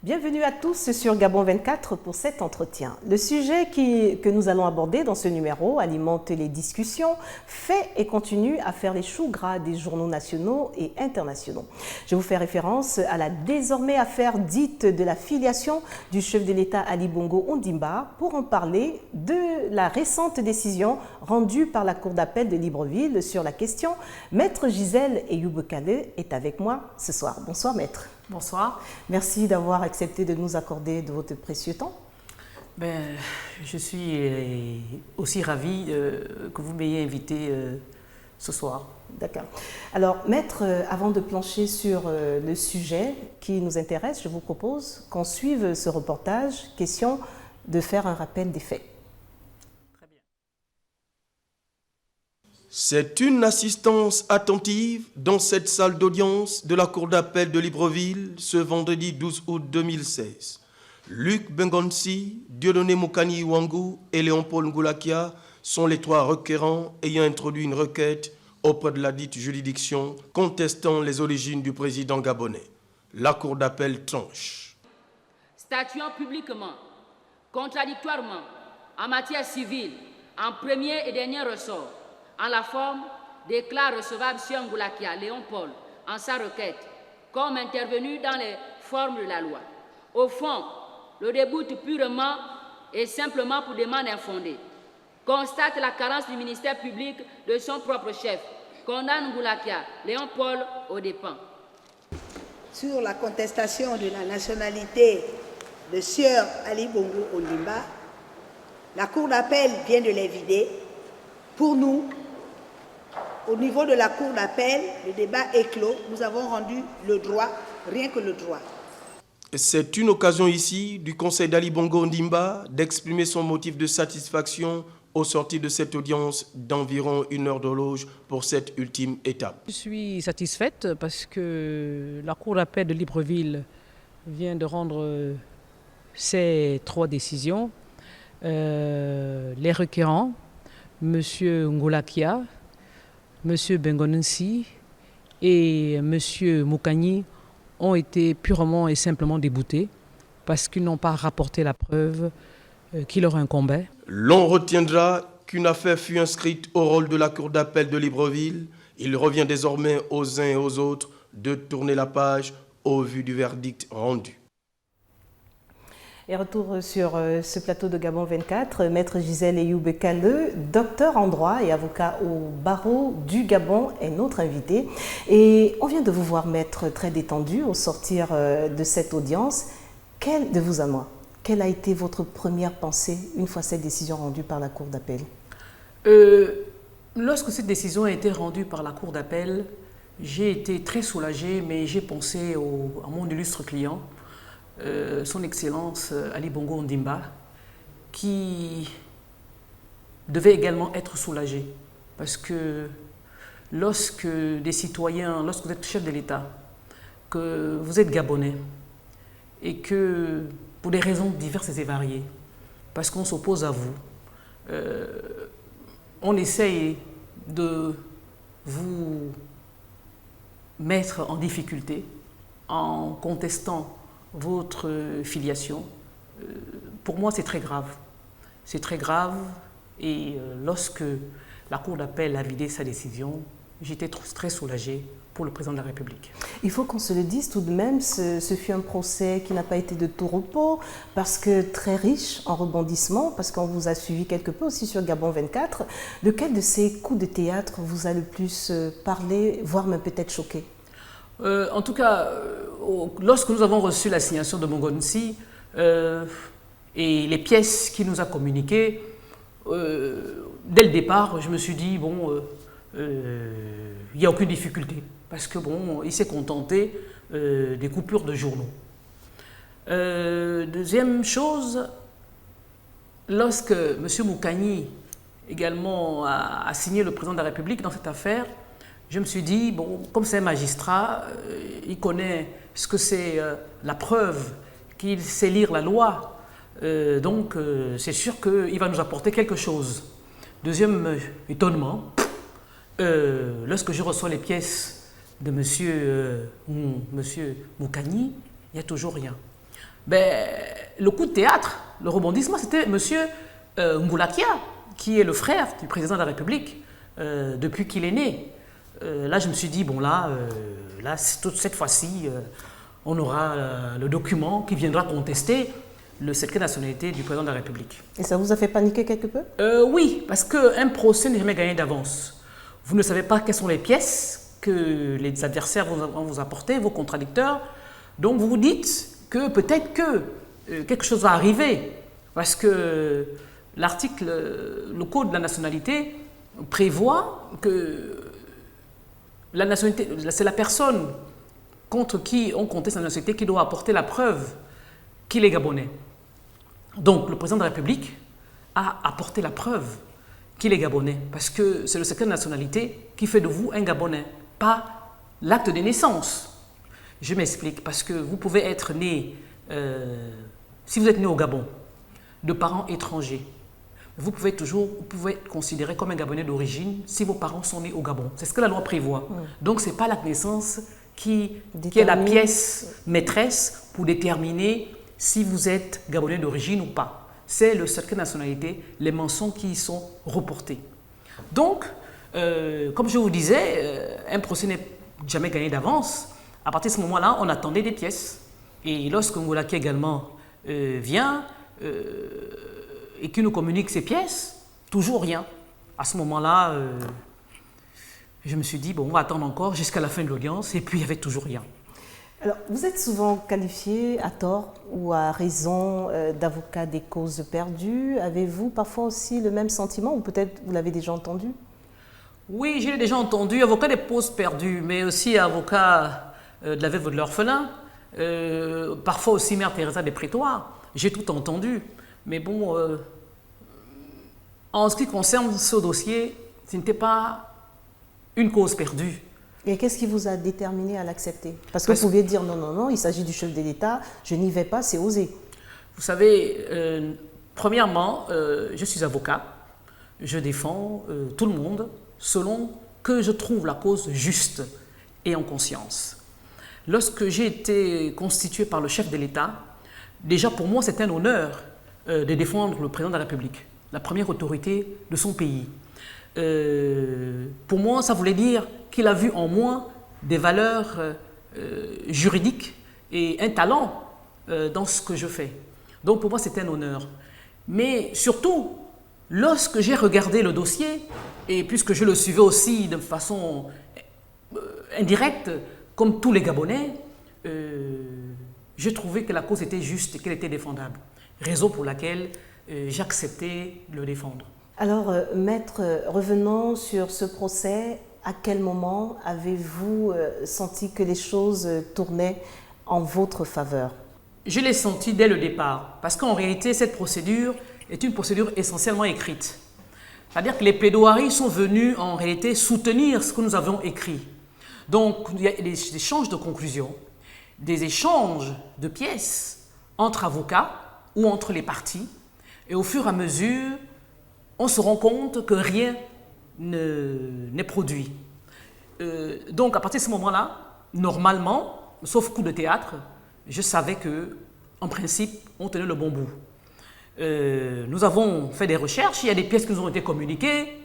Bienvenue à tous sur Gabon 24 pour cet entretien. Le sujet que nous allons aborder dans ce numéro alimente les discussions, fait et continue à faire les choux gras des journaux nationaux et internationaux. Je vous fais référence à la désormais affaire dite de la filiation du chef de l'État Ali Bongo Ondimba pour en parler de la récente décision rendue par la Cour d'appel de Libreville sur la question. Maître Gisèle Eyoub-Kale est avec moi ce soir. Bonsoir maître. Bonsoir. Merci d'avoir accepté de nous accorder de votre précieux temps. Je suis aussi ravie que vous m'ayez invité ce soir. D'accord. Alors, maître, avant de plancher sur le sujet qui nous intéresse, je vous propose qu'on suive ce reportage. Question de faire un rappel des faits. C'est une assistance attentive dans cette salle d'audience de la Cour d'appel de Libreville ce vendredi 12 août 2016. Luc Bengonsi, Dieudonné Moukani Wangou et Léon-Paul Ngoulakia sont les trois requérants ayant introduit une requête auprès de la dite juridiction contestant les origines du président gabonais. La Cour d'appel tranche. Statuant publiquement, contradictoirement, en matière civile, en premier et dernier ressort, en la forme, déclare recevable M. Ngoulakia, Léon-Paul, en sa requête, comme intervenu dans les formes de la loi. Au fond, le déboute purement et simplement pour demande infondée. Constate la carence du ministère public de son propre chef. Condamne Ngoulakia, Léon-Paul, aux dépens. Sur la contestation de la nationalité de Sieur Ali Bongo Ondimba, la Cour d'appel vient de les vider. Pour nous, au niveau de la Cour d'appel, le débat est clos. Nous avons rendu le droit, rien que le droit. C'est une occasion ici du conseil d'Ali Bongo Ondimba d'exprimer son motif de satisfaction au sortir de cette audience d'environ 1 heure d'horloge pour cette ultime étape. Je suis satisfaite parce que la Cour d'appel de Libreville vient de rendre ces 3 décisions. Les requérants, M. Ngoulakia, M. Bengonsi et M. Moukani ont été purement et simplement déboutés parce qu'ils n'ont pas rapporté la preuve qui leur incombait. L'on retiendra qu'une affaire fut inscrite au rôle de la Cour d'appel de Libreville. Il revient désormais aux uns et aux autres de tourner la page au vu du verdict rendu. Et retour sur ce plateau de Gabon 24, Maître Gisèle Eyoub-Kale, docteur en droit et avocat au barreau du Gabon, est notre invité. Et on vient de vous voir, maître, très détendu au sortir de cette audience. De vous à moi, quelle a été votre première pensée une fois cette décision rendue par la Cour d'appel? Lorsque cette décision a été rendue par la Cour d'appel, j'ai été très soulagé, mais j'ai pensé à mon illustre client, son Excellence Ali Bongo Ondimba, qui devait également être soulagé. Parce que lorsque des citoyens, lorsque vous êtes chef de l'État, que vous êtes gabonais, et que pour des raisons diverses et variées, parce qu'on s'oppose à vous, on essaye de vous mettre en difficulté en contestant votre filiation, pour moi c'est très grave. C'est très grave et lorsque la Cour d'appel a vidé sa décision, j'étais très soulagé pour le président de la République. Il faut qu'on se le dise tout de même, ce fut un procès qui n'a pas été de tout repos, parce que très riche en rebondissements, parce qu'on vous a suivi quelque peu aussi sur Gabon 24. Lequel de ces coups de théâtre vous a le plus parlé, voire même peut-être choqué? En tout cas, lorsque nous avons reçu l'assignation de Bengonsi et les pièces qu'il nous a communiquées, dès le départ, je me suis dit, bon, il n'y a aucune difficulté, parce que bon, il s'est contenté des coupures de journaux. Deuxième chose, lorsque M. Moukani également a signé le président de la République dans cette affaire, je me suis dit, bon, comme c'est un magistrat, il connaît ce que c'est la preuve, qu'il sait lire la loi, donc c'est sûr qu'il va nous apporter quelque chose. Deuxième étonnement, lorsque je reçois les pièces de monsieur Moukani, il n'y a toujours rien. Ben, le coup de théâtre, le rebondissement, c'était monsieur Ngoulakia, qui est le frère du président de la République depuis qu'il est né. Là, je me suis dit, bon là cette fois-ci, on aura le document qui viendra contester le certificat de nationalité du président de la République. Et ça vous a fait paniquer quelque peu? Oui, parce qu'un procès n'est jamais gagné d'avance. Vous ne savez pas quelles sont les pièces que les adversaires vont vous apporter, vos contradicteurs. Donc vous vous dites que peut-être que quelque chose va arriver, parce que l'article, le code de la nationalité prévoit que la nationalité, c'est la personne contre qui on conteste la nationalité qui doit apporter la preuve qu'il est gabonais. Donc le président de la République a apporté la preuve qu'il est gabonais, parce que c'est le certificat de nationalité qui fait de vous un gabonais, pas l'acte de naissance. Je m'explique, parce que vous pouvez être né, si vous êtes né au Gabon, de parents étrangers, vous pouvez être considéré comme un Gabonais d'origine si vos parents sont nés au Gabon. C'est ce que la loi prévoit. Donc ce n'est pas l'acte de naissance qui est la pièce maîtresse pour déterminer si vous êtes Gabonais d'origine ou pas. C'est le certificat de nationalité, les mentions qui y sont reportées. Donc, comme je vous disais, un procès n'est jamais gagné d'avance. À partir de ce moment-là, on attendait des pièces. Et lorsque Ngoulaki également vient et qui nous communique ses pièces, toujours rien. À ce moment-là, je me suis dit, bon, on va attendre encore jusqu'à la fin de l'audience, et puis il n'y avait toujours rien. Alors, vous êtes souvent qualifié à tort ou à raison d'avocat des causes perdues. Avez-vous parfois aussi le même sentiment, ou peut-être vous l'avez déjà entendu? Oui, j'ai déjà entendu, avocat des causes perdues, mais aussi avocat de la veuve de l'orphelin, parfois aussi Mère Teresa des Prétoires. J'ai tout entendu. Mais bon, en ce qui concerne ce dossier, ce n'était pas une cause perdue. Et qu'est-ce qui vous a déterminé à l'accepter? Parce que vous pouviez dire non, non, non, il s'agit du chef de l'État, je n'y vais pas, c'est osé. Vous savez, premièrement, je suis avocat, je défends tout le monde selon que je trouve la cause juste et en conscience. Lorsque j'ai été constitué par le chef de l'État, déjà pour moi c'est un honneur de défendre le président de la République, la première autorité de son pays. Pour moi, ça voulait dire qu'il a vu en moi des valeurs juridiques et un talent dans ce que je fais. Donc pour moi, c'est un honneur. Mais surtout, lorsque j'ai regardé le dossier, et puisque je le suivais aussi de façon indirecte, comme tous les Gabonais, j'ai trouvé que la cause était juste et qu'elle était défendable. Raison pour laquelle j'acceptais de le défendre. Alors, maître, revenons sur ce procès. À quel moment avez-vous senti que les choses tournaient en votre faveur? Je l'ai senti dès le départ, parce qu'en réalité, cette procédure est une procédure essentiellement écrite. C'est-à-dire que les plaidoiries sont venues en réalité soutenir ce que nous avons écrit. Donc, il y a des échanges de conclusions, des échanges de pièces entre avocats ou entre les parties, et au fur et à mesure, on se rend compte que rien n'est produit. Donc, à partir de ce moment-là, normalement, sauf coup de théâtre, je savais que, en principe, on tenait le bon bout. Nous avons fait des recherches, il y a des pièces qui nous ont été communiquées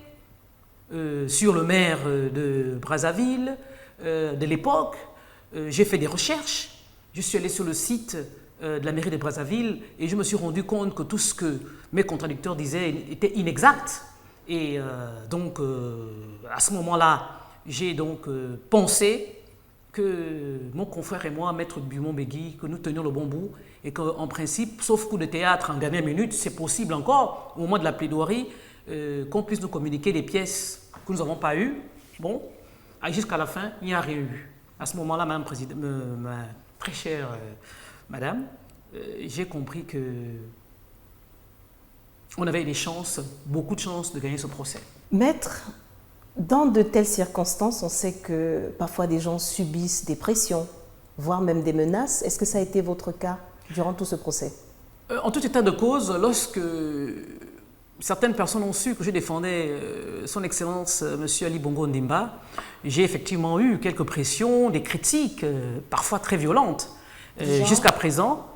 sur le maire de Brazzaville, de l'époque. J'ai fait des recherches, je suis allé sur le site de la mairie de Brazzaville et je me suis rendu compte que tout ce que mes contradicteurs disaient était inexact. Et donc, à ce moment-là, j'ai donc pensé que mon confrère et moi, maître Dumont-Begui, que nous tenions le bon bout et qu'en principe, sauf coup de théâtre en dernière minute, c'est possible encore, au moment de la plaidoirie, qu'on puisse nous communiquer des pièces que nous n'avons pas eues. Bon, jusqu'à la fin, il n'y a rien eu. À ce moment-là, ma très chère madame, j'ai compris que on avait des chances, beaucoup de chances de gagner ce procès. Maître, dans de telles circonstances, on sait que parfois des gens subissent des pressions, voire même des menaces. Est-ce que ça a été votre cas durant tout ce procès? En tout état de cause, lorsque certaines personnes ont su que je défendais son Excellence M. Ali Bongo Ondimba, j'ai effectivement eu quelques pressions, des critiques, parfois très violentes. Jusqu'à présent,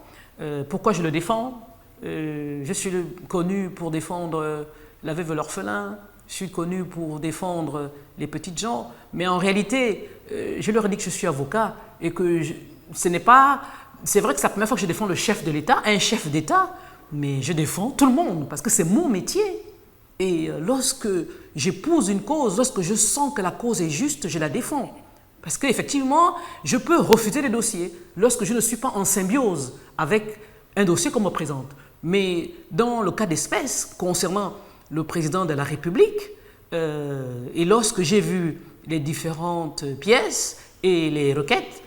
pourquoi je le défends? Je suis connu pour défendre la veuve et l'orphelin, je suis connu pour défendre les petites gens, mais en réalité, je leur ai dit que je suis avocat et que ce n'est pas... C'est vrai que c'est la première fois que je défends le chef de l'État, un chef d'État, mais je défends tout le monde parce que c'est mon métier. Et lorsque j'épouse une cause, lorsque je sens que la cause est juste, je la défends. Parce qu'effectivement, je peux refuser des dossiers lorsque je ne suis pas en symbiose avec un dossier qu'on me présente. Mais dans le cas d'espèce, concernant le président de la République, et lorsque j'ai vu les différentes pièces et les requêtes,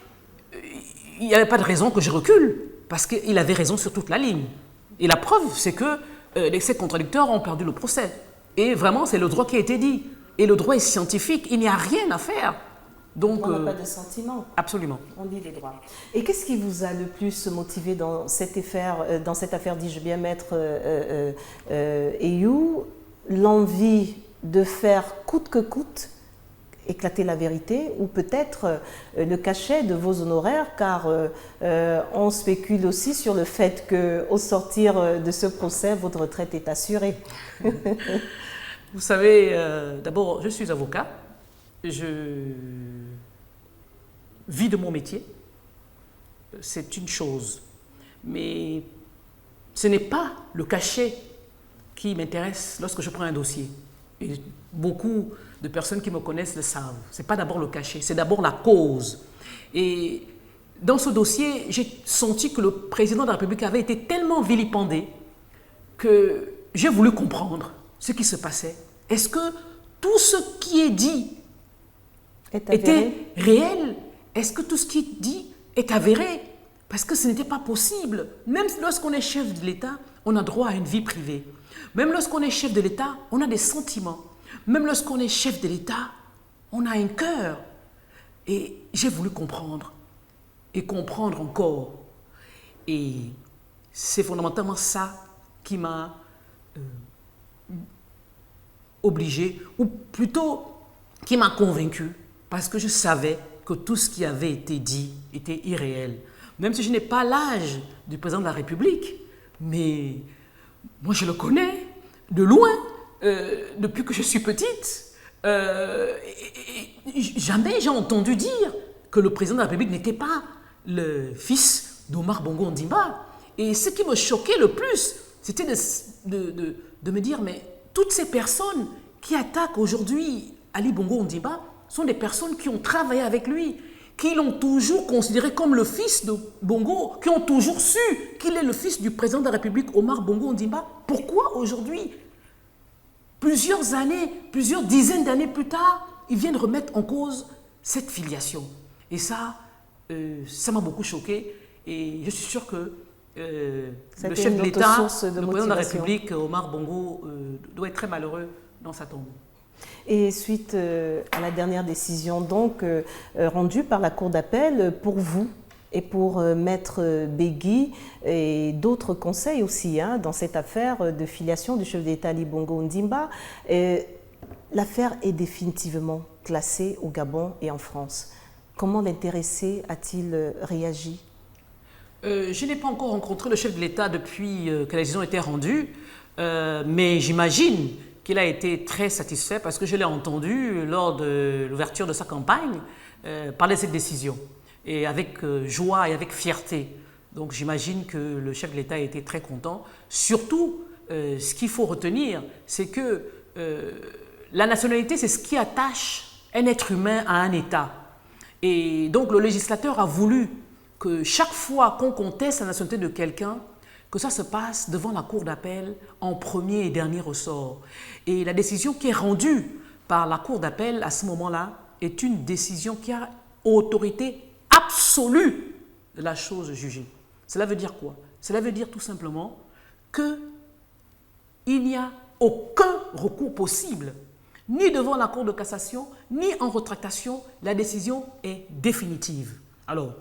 il n'y avait pas de raison que je recule, parce qu'il avait raison sur toute la ligne. Et la preuve, c'est que ces contradicteurs ont perdu le procès. Et vraiment, c'est le droit qui a été dit. Et le droit est scientifique, il n'y a rien à faire. Donc, on n'a pas de sentiment. Absolument. On dit les droits. Et qu'est-ce qui vous a le plus motivé dans cette affaire, dis-je bien, Maître Eyou, l'envie de faire coûte que coûte éclater la vérité, ou peut-être le cachet de vos honoraires, car on spécule aussi sur le fait qu'au sortir de ce procès, votre retraite est assurée. Vous savez, d'abord, je suis avocat, je vis de mon métier, c'est une chose, mais ce n'est pas le cachet qui m'intéresse lorsque je prends un dossier. Et beaucoup de personnes qui me connaissent le savent. Ce n'est pas d'abord le cachet, c'est d'abord la cause. Et dans ce dossier, j'ai senti que le président de la République avait été tellement vilipendé que j'ai voulu comprendre ce qui se passait. Est-ce que tout ce qui est dit était réel? Est-ce que tout ce qui est dit est avéré? Parce que ce n'était pas possible. Même lorsqu'on est chef de l'État, on a droit à une vie privée. Même lorsqu'on est chef de l'État, on a des sentiments. Même lorsqu'on est chef de l'État, on a un cœur. Et j'ai voulu comprendre. Et comprendre encore. Et c'est fondamentalement ça qui m'a obligé, ou plutôt qui m'a convaincu, parce que je savais que tout ce qui avait été dit était irréel. Même si je n'ai pas l'âge du président de la République, mais moi je le connais de loin, depuis que je suis petite. Jamais j'ai entendu dire que le président de la République n'était pas le fils d'Omar Bongo Ondimba. Et ce qui me choquait le plus, c'était de me dire, mais toutes ces personnes qui attaquent aujourd'hui Ali Bongo Ondimba sont des personnes qui ont travaillé avec lui, qui l'ont toujours considéré comme le fils de Bongo, qui ont toujours su qu'il est le fils du président de la République, Omar Bongo Ondimba. Pourquoi aujourd'hui, plusieurs années, plusieurs dizaines d'années plus tard, ils viennent remettre en cause cette filiation? Et ça, ça m'a beaucoup choqué. Et je suis sûr que le chef de l'État, le président de la République, Omar Bongo, doit être très malheureux dans sa tombe. Et suite à la dernière décision donc rendue par la Cour d'appel, pour vous et pour Maître Begui et d'autres conseils aussi dans cette affaire de filiation du chef d'État Ali Bongo Ondimba, l'affaire est définitivement classée au Gabon et en France. Comment l'intéressé a-t-il réagi? Je n'ai pas encore rencontré le chef de l'État depuis que la décision a été rendue, mais j'imagine qu'il a été très satisfait parce que je l'ai entendu lors de l'ouverture de sa campagne parler de cette décision, et avec joie et avec fierté. Donc j'imagine que le chef de l'État a été très content. Surtout, ce qu'il faut retenir, c'est que la nationalité, c'est ce qui attache un être humain à un État. Et donc le législateur a voulu que chaque fois qu'on conteste la nationalité de quelqu'un, que ça se passe devant la cour d'appel en premier et dernier ressort. Et la décision qui est rendue par la cour d'appel à ce moment-là est une décision qui a autorité absolue de la chose jugée. Cela veut dire quoi? Cela veut dire tout simplement qu'il n'y a aucun recours possible, ni devant la Cour de cassation, ni en rétractation. La décision est définitive. Alors,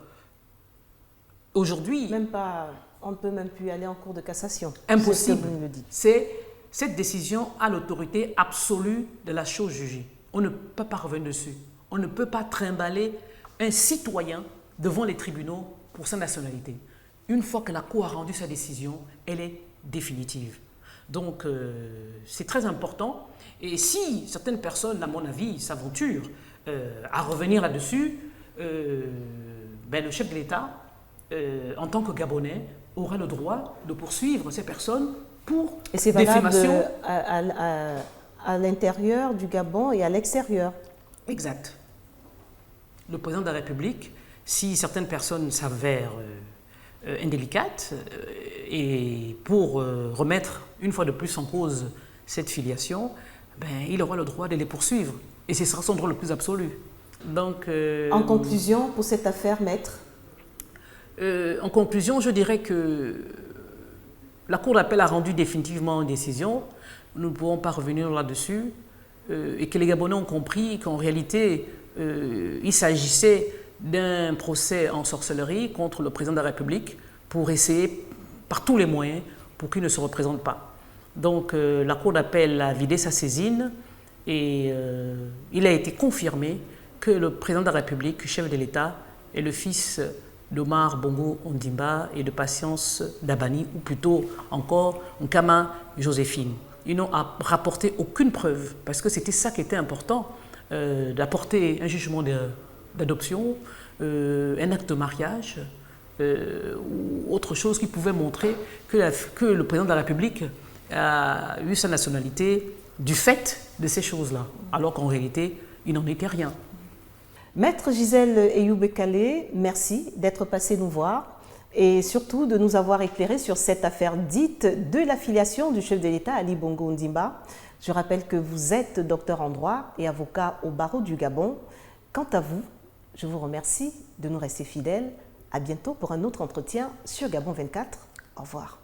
aujourd'hui... Même pas, on ne peut même plus aller en Cour de cassation. Impossible. C'est ce que vous me le dites. cette décision a l'autorité absolue de la chose jugée. On ne peut pas revenir dessus. On ne peut pas trimballer un citoyen devant les tribunaux pour sa nationalité. Une fois que la Cour a rendu sa décision, elle est définitive. Donc, c'est très important. Et si certaines personnes, à mon avis, s'aventurent à revenir là-dessus, le chef de l'État, en tant que Gabonais, aura le droit de poursuivre ces personnes pour et c'est valable défamation. À l'intérieur du Gabon et à l'extérieur. Exact. Le président de la République, si certaines personnes s'avèrent indélicates, et pour remettre une fois de plus en cause cette filiation, il aura le droit de les poursuivre. Et ce sera son droit le plus absolu. Donc, en conclusion, pour cette affaire, maître? En conclusion, je dirais que la Cour d'appel a rendu définitivement une décision. Nous ne pourrons pas revenir là-dessus. Et que les Gabonais ont compris qu'en réalité, il s'agissait d'un procès en sorcellerie contre le président de la République pour essayer par tous les moyens pour qu'il ne se représente pas. Donc la Cour d'appel a vidé sa saisine et il a été confirmé que le président de la République, chef de l'État, est le fils d'Omar Bongo Ondimba et de Patience Dabani, ou plutôt encore Nkama Joséphine. Ils n'ont rapporté aucune preuve, parce que c'était ça qui était important, d'apporter un jugement d'adoption, un acte de mariage, ou autre chose qui pouvait montrer que le président de la République a eu sa nationalité du fait de ces choses-là, alors qu'en réalité, il n'en était rien. Maître Gisèle Eyoub-Kalé, merci d'être passé nous voir et surtout de nous avoir éclairé sur cette affaire dite de l'affiliation du chef de l'État Ali Bongo Ondimba. Je rappelle que vous êtes docteur en droit et avocat au barreau du Gabon. Quant à vous, je vous remercie de nous rester fidèles. À bientôt pour un autre entretien sur Gabon 24. Au revoir.